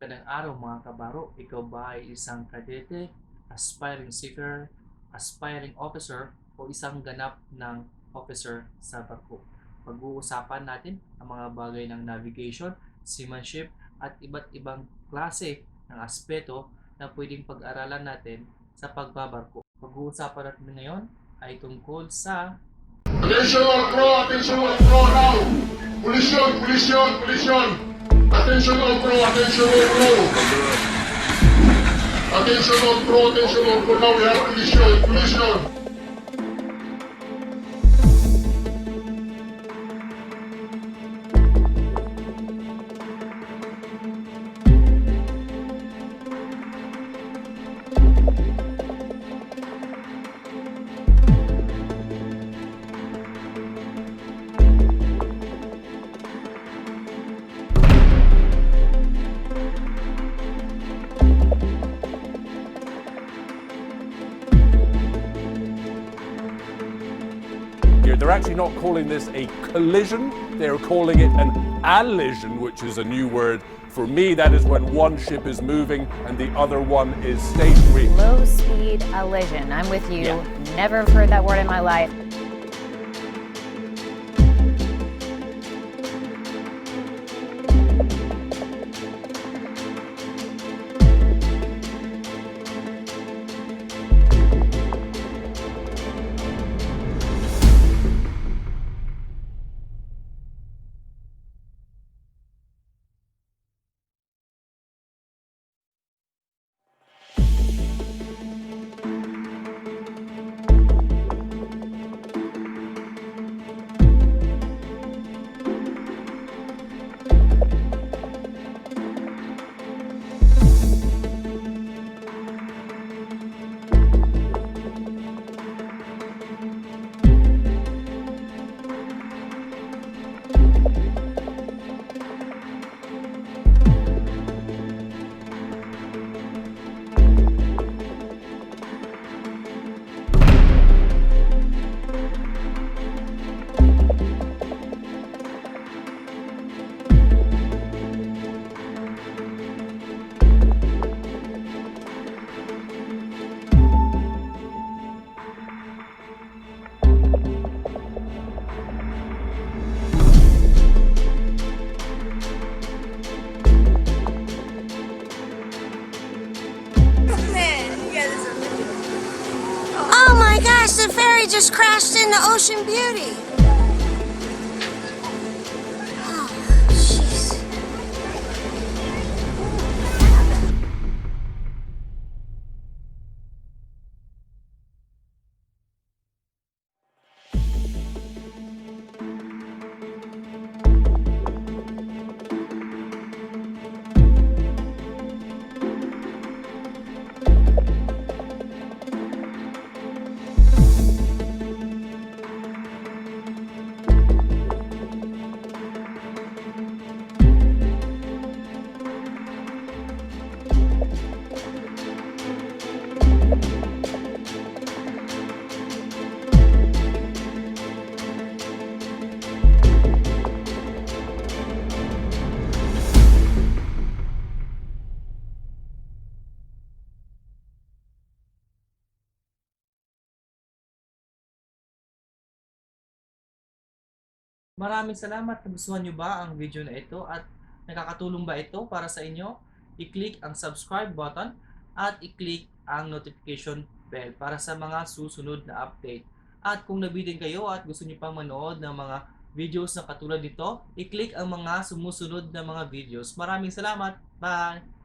Magandang araw mga kabaro. Ikaw ba ay isang kadete, aspiring seafarer, aspiring officer, o isang ganap ng officer sa barko? Pag-uusapan natin ang mga bagay ng navigation, seamanship, at iba't ibang klase ng aspeto na pwedeng pag-aralan natin sa pagbabarko. Pag-uusapan natin ngayon ay tungkol sa Attention all crew, attention all crew now. Collision, collision, collision. Attention all crew, attention all crew. Attention all crew, attention all crew. Now we have collision, collision. They're actually not calling this a collision, they're calling it an allision, which is a new word. For me, that is when one ship is moving and the other one is stationary. Low speed allision. I'm with you. Yeah. Never have heard that word in my life. Oh my gosh, the ferry just crashed into Ocean Beauty. Oh, jeez. Maraming salamat. Nagustuhan nyo ba ang video na ito at nakakatulong ba ito para sa inyo? I-click ang subscribe button at i-click ang notification bell para sa mga susunod na update. At kung nabitin kayo at gusto nyo pang manood ng mga videos na katulad nito, i-click ang mga sumusunod na mga videos. Maraming salamat. Bye!